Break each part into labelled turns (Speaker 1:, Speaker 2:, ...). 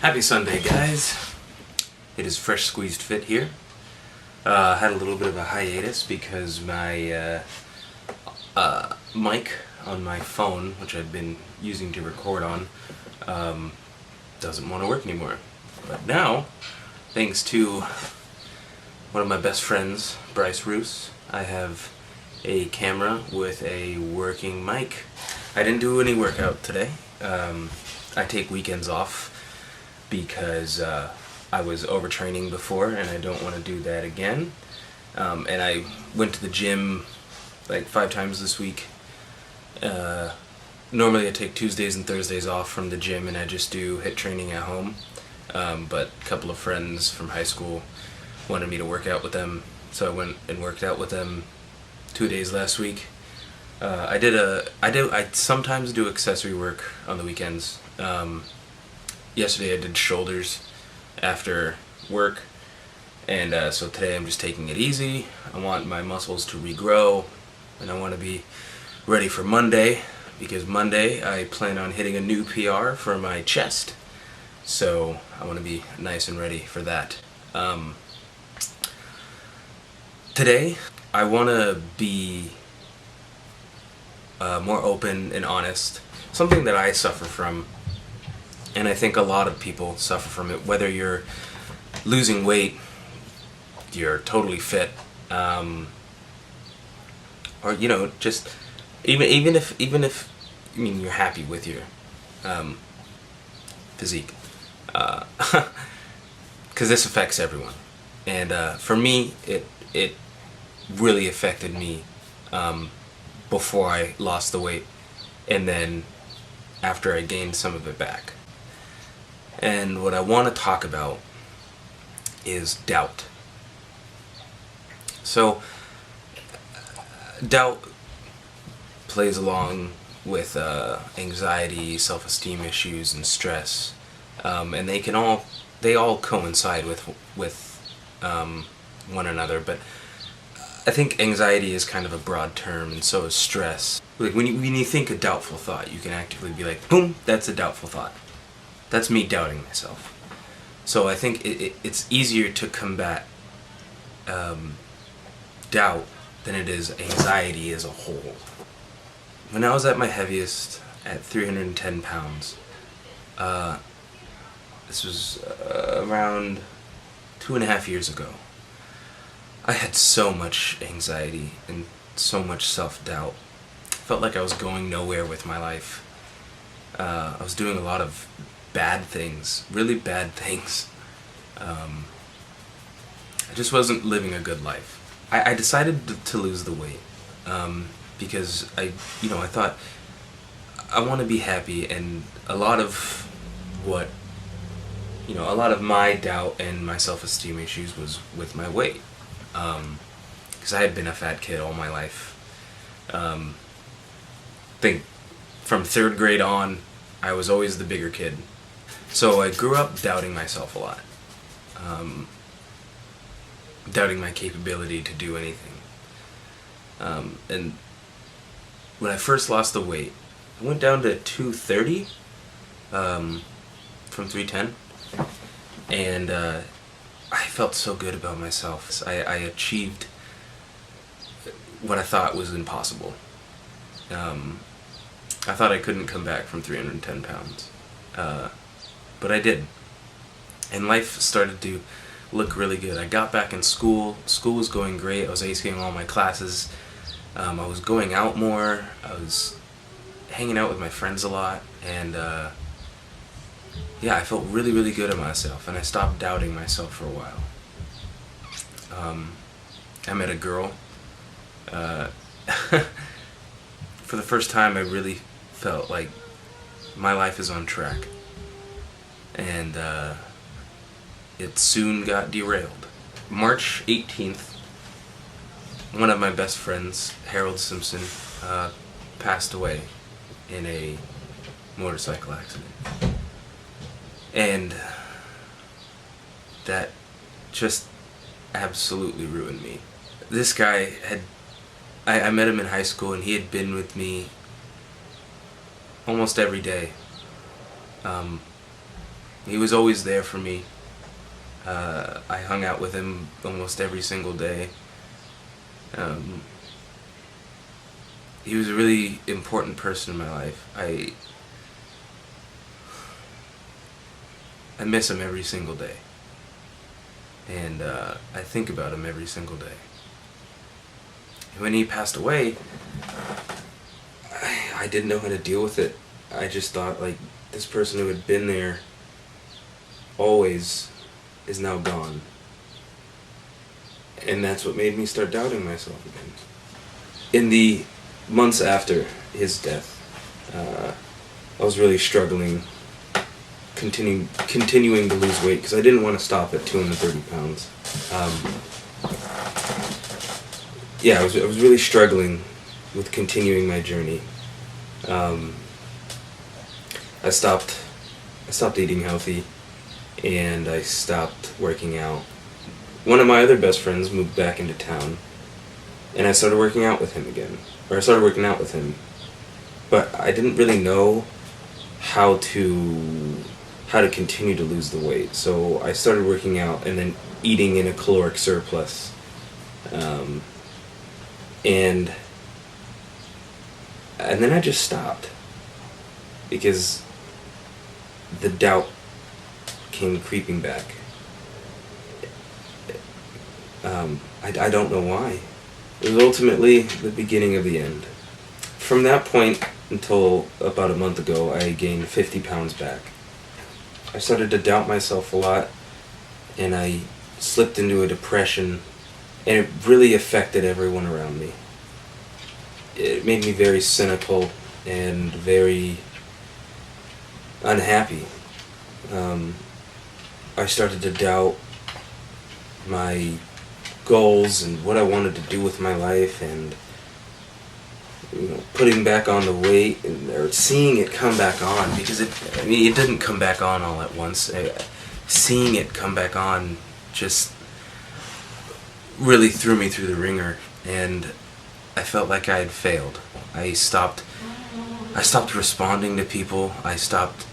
Speaker 1: Happy Sunday, guys. It is Fresh Squeezed Fit here. Had a little bit of a hiatus because my mic on my phone, which I've been using to record on, doesn't want to work anymore. But now, thanks to one of my best friends, Bryce Roos, I have a camera with a working mic. I didn't do any workout today. I take weekends off because I was overtraining before and I don't want to do that again. And I went to the gym like 5 times this week. Normally I take Tuesdays and Thursdays off from the gym and I just do HIIT training at home. But a couple of friends from high school wanted me to work out with them, so I went and worked out with them 2 days last week. I sometimes do accessory work on the weekends. Yesterday I did shoulders after work, and so today I'm just taking it easy. I want my muscles to regrow, and I want to be ready for Monday, because Monday I plan on hitting a new PR for my chest, so I want to be nice and ready for that. Today I want to be more open and honest. Something that I suffer from, and I think a lot of people suffer from it, whether you're losing weight, you're totally fit, or just even if you're happy with your physique, because this affects everyone. And for me, it really affected me before I lost the weight, and then after I gained some of it back. And what I want to talk about is doubt. So, doubt plays along with anxiety, self-esteem issues, and stress, and they all coincide with one another. But I think anxiety is kind of a broad term, and so is stress. Like when you think a doubtful thought, you can actively be like, boom, that's a doubtful thought. That's me doubting myself. So I think it's easier to combat doubt than it is anxiety as a whole. When I was at my heaviest, at 310 pounds, this was around 2.5 years ago, I had so much anxiety and so much self-doubt. Felt like I was going nowhere with my life. I was doing a lot of bad things, really bad things. I just wasn't living a good life. I decided to lose the weight because I thought I want to be happy, and a lot of my doubt and my self-esteem issues was with my weight. Because I had been a fat kid all my life. I think from 3rd grade on, I was always the bigger kid. So I grew up doubting myself a lot. Doubting my capability to do anything. And when I first lost the weight, I went down to 230 from 310. And I felt so good about myself. I achieved what I thought was impossible. I thought I couldn't come back from 310 pounds. But I did. And life started to look really good. I got back in school. School was going great. I was acing all my classes. I was going out more. I was hanging out with my friends a lot. And I felt really, really good at myself, and I stopped doubting myself for a while. I met a girl. For the first time, I really felt like my life is on track. And it soon got derailed. March 18th, one of my best friends, Harold Simpson, passed away in a motorcycle accident. And that just absolutely ruined me. This guy I met him in high school, and he had been with me almost every day. He was always there for me. I hung out with him almost every single day. Um, he was a really important person in my life. I miss him every single day. And I think about him every single day. When he passed away, I didn't know how to deal with it. I just thought, like, this person who had been there always is now gone. And that's what made me start doubting myself again. In the months after his death, I was really struggling, continuing to lose weight, because I didn't want to stop at 230 pounds. I was really struggling with continuing my journey. I stopped eating healthy, and I stopped working out. One of my other best friends moved back into town, and I started working out with him again. Or I started working out with him, but I didn't really know how to continue to lose the weight. So I started working out and then eating in a caloric surplus. And then I just stopped, because the doubt came creeping back. I don't know why. It was ultimately the beginning of the end. From that point until about a month ago, I gained 50 pounds back. I started to doubt myself a lot, and I slipped into a depression, and it really affected everyone around me. It made me very cynical and very unhappy. I started to doubt my goals and what I wanted to do with my life, and putting back on the weight, or seeing it come back on, because it didn't come back on all at once. Seeing it come back on just really threw me through the ringer, and I felt like I had failed. I stopped responding to people. I stopped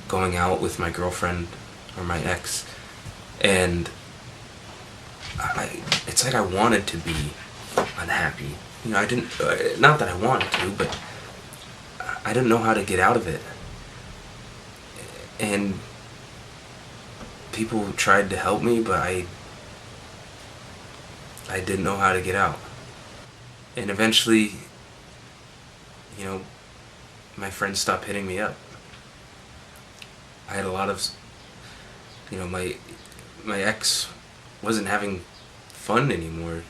Speaker 1: going out with my girlfriend or my ex, and it's like I wanted to be unhappy. I didn't, not that I wanted to, but I didn't know how to get out of it. And people tried to help me, but I didn't know how to get out. And eventually, my friends stopped hitting me up. I had a lot of, my ex wasn't having fun anymore,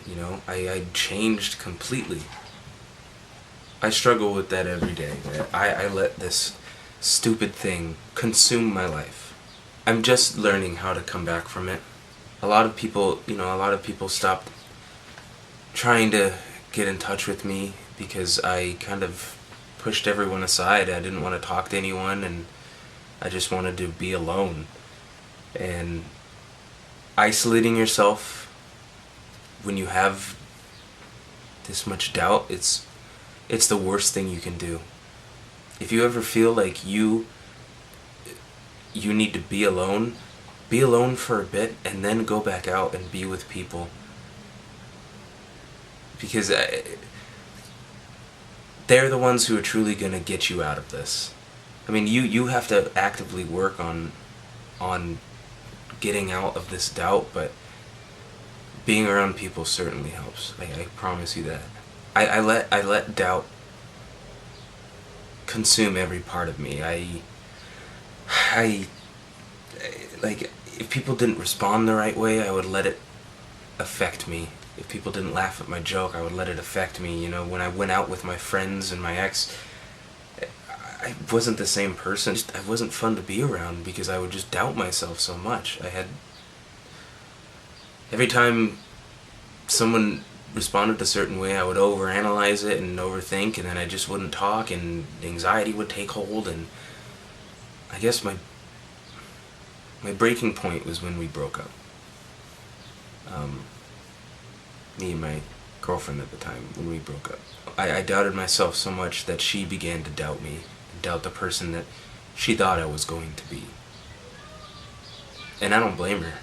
Speaker 1: I changed completely. I struggle with that every day. I let this stupid thing consume my life. I'm just learning how to come back from it. A lot of people stopped trying to get in touch with me because I kind of pushed everyone aside. I didn't want to talk to anyone, and I just wanted to be alone. And isolating yourself when you have this much doubt, it's the worst thing you can do. If you ever feel like you need to be alone for a bit, and then go back out and be with people. Because they're the ones who are truly going to get you out of this. I mean, you have to actively work on getting out of this doubt, but being around people certainly helps. I promise you that. I let doubt consume every part of me. Like, if people didn't respond the right way, I would let it affect me. If people didn't laugh at my joke, I would let it affect me. When I went out with my friends and my ex, I wasn't the same person. I wasn't fun to be around because I would just doubt myself so much. Every time someone responded a certain way, I would overanalyze it and overthink, and then I just wouldn't talk, and anxiety would take hold, and I guess my breaking point was when we broke up. Me and my girlfriend at the time, when we broke up. I doubted myself so much that she began to doubt me, doubt the person that she thought I was going to be. And I don't blame her.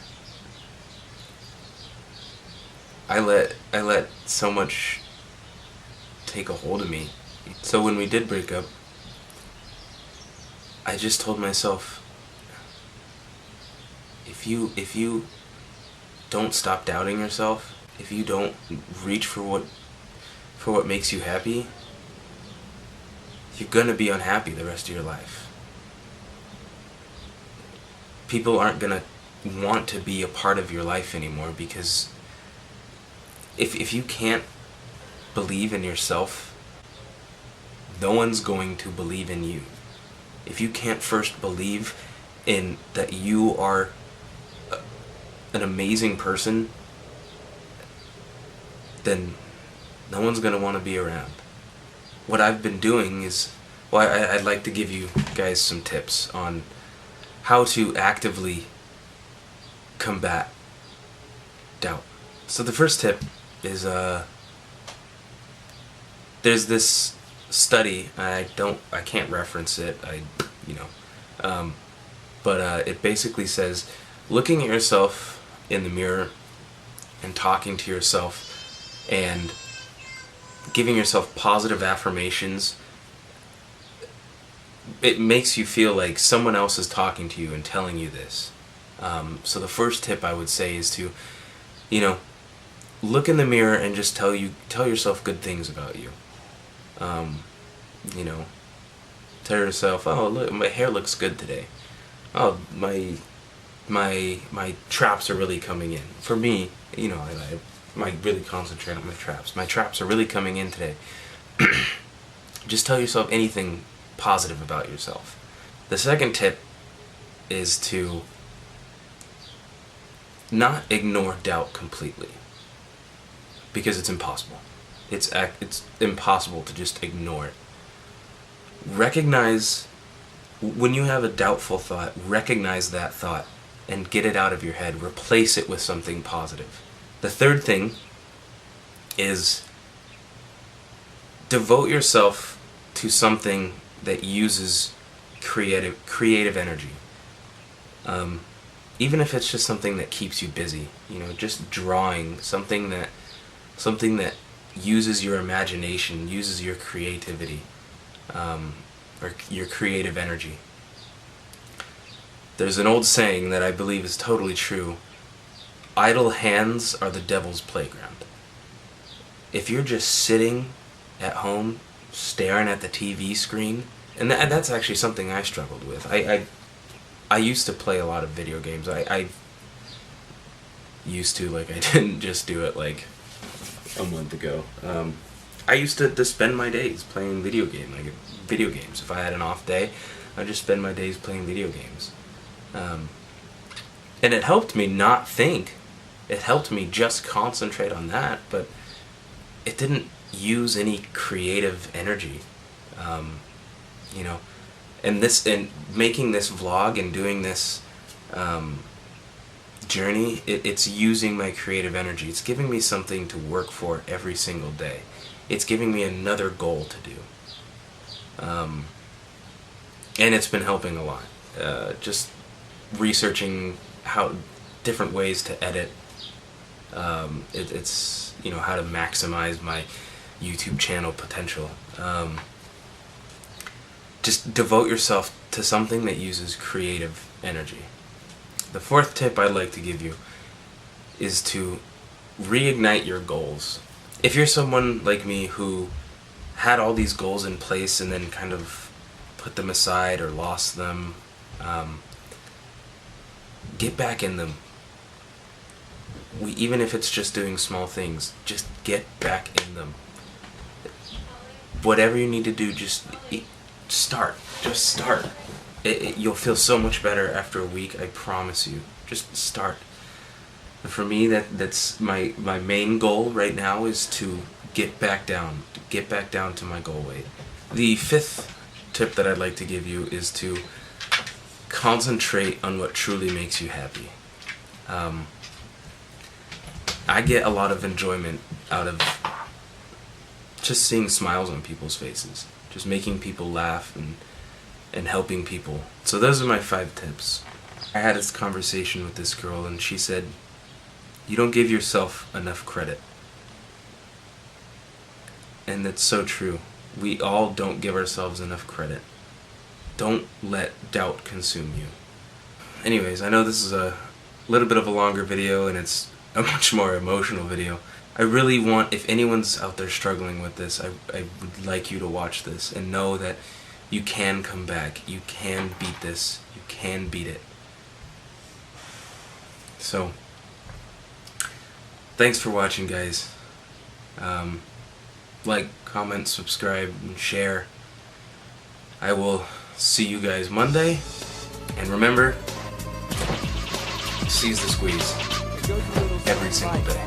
Speaker 1: I let so much take a hold of me. So when we did break up, I just told myself, if you don't stop doubting yourself, if you don't reach for what makes you happy, you're gonna be unhappy the rest of your life. People aren't gonna want to be a part of your life anymore, because if you can't believe in yourself, no one's going to believe in you. If you can't first believe in that you are an amazing person, then no one's going to want to be around. What I've been doing is, well, I'd like to give you guys some tips on how to actively combat doubt. So the first tip is, there's this study, I can't reference it, but it basically says, looking at yourself in the mirror and talking to yourself and giving yourself positive affirmations, it makes you feel like someone else is talking to you and telling you this. So the first tip I would say is to, look in the mirror and just tell yourself good things about you. Tell yourself, oh, look, my hair looks good today. Oh, my traps are really coming in. For me, I might really concentrate on my traps. My traps are really coming in today. Just tell yourself anything positive about yourself. The second tip is to not ignore doubt completely, because it's impossible. It's impossible to just ignore it. Recognize when you have a doubtful thought, recognize that thought and get it out of your head. Replace it with something positive. The third thing is devote yourself to something that uses creative energy. Even if it's just something that keeps you busy, just drawing, something that uses your imagination, uses your creativity, or your creative energy. There's an old saying that I believe is totally true. Idle hands are the devil's playground. If you're just sitting at home staring at the TV screen, and that's actually something I struggled with. I used to play a lot of video games. I used to, I didn't just do it a month ago. I used to spend my days playing video games. If I had an off day, I'd just spend my days playing video games. And it helped me not think. It helped me just concentrate on that, but it didn't use any creative energy. And making this vlog and doing this journey, it's using my creative energy. It's giving me something to work for every single day. It's giving me another goal to do. And it's been helping a lot. Just researching different ways to edit. It's how to maximize my YouTube channel potential. Just devote yourself to something that uses creative energy. The fourth tip I'd like to give you is to reignite your goals. If you're someone like me who had all these goals in place and then kind of put them aside or lost them, get back in them. Even if it's just doing small things, just get back in them. Whatever you need to do, just start. Just start. You'll feel so much better after a week, I promise you. Just start. And for me, that's my main goal right now, is to get back down to my goal weight. The fifth tip that I'd like to give you is to concentrate on what truly makes you happy. I get a lot of enjoyment out of just seeing smiles on people's faces, just making people laugh and helping people. So those are my 5 tips. I had this conversation with this girl and she said, "You don't give yourself enough credit." And that's so true. We all don't give ourselves enough credit. Don't let doubt consume you. Anyways, I know this is a little bit of a longer video and it's a much more emotional video. I really want, if anyone's out there struggling with this, I would like you to watch this and know that you can come back. You can beat this. You can beat it. So, thanks for watching, guys. Like, comment, subscribe, and share. I will see you guys Monday. And remember, seize the squeeze every single day.